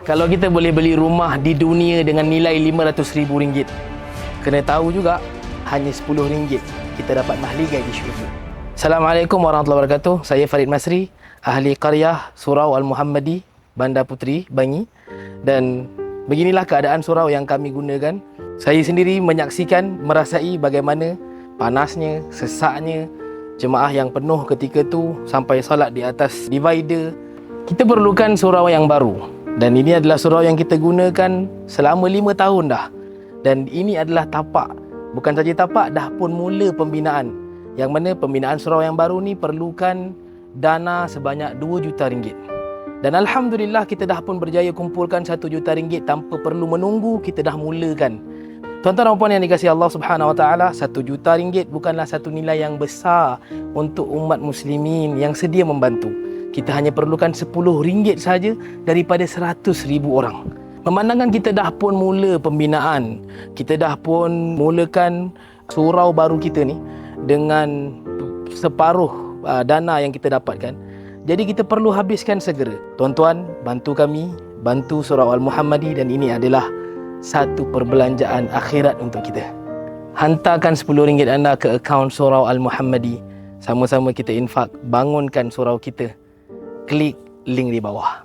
Kalau kita boleh beli rumah di dunia dengan nilai RM500,000, kena tahu juga hanya RM10 kita dapat mahligai di syurga. Assalamualaikum warahmatullahi wabarakatuh. Saya Farid Masri, ahli qaryah Surau Al-Muhammadi, Bandar Puteri, Bangi. Dan beginilah keadaan surau yang kami gunakan. Saya sendiri menyaksikan, merasai bagaimana panasnya, sesaknya, jemaah yang penuh ketika tu sampai salat di atas divider. Kita perlukan surau yang baru. Dan ini adalah surau yang kita gunakan selama 5 tahun dah. Dan ini adalah tapak. Bukan saja tapak, dah pun mula pembinaan. Yang mana pembinaan surau yang baru ni perlukan dana sebanyak RM2 juta. Dan Alhamdulillah kita dah pun berjaya kumpulkan RM1 juta tanpa perlu menunggu, kita dah mulakan. Tuan-tuan dan puan yang dikasihi Allah Subhanahu Wa Taala, RM1 juta bukanlah satu nilai yang besar untuk umat muslimin yang sedia membantu. Kita hanya perlukan RM10 saja daripada 100,000 orang. Memandangkan kita dah pun mula pembinaan, kita dah pun mulakan surau baru kita ni dengan separuh dana yang kita dapatkan. Jadi kita perlu habiskan segera. Tuan-tuan, bantu kami, bantu Surau Al-Muhammadi, dan ini adalah satu perbelanjaan akhirat untuk kita. Hantarkan RM10 anda ke akaun Surau Al-Muhammadi. Sama-sama kita infak, bangunkan surau kita. Klik link di bawah.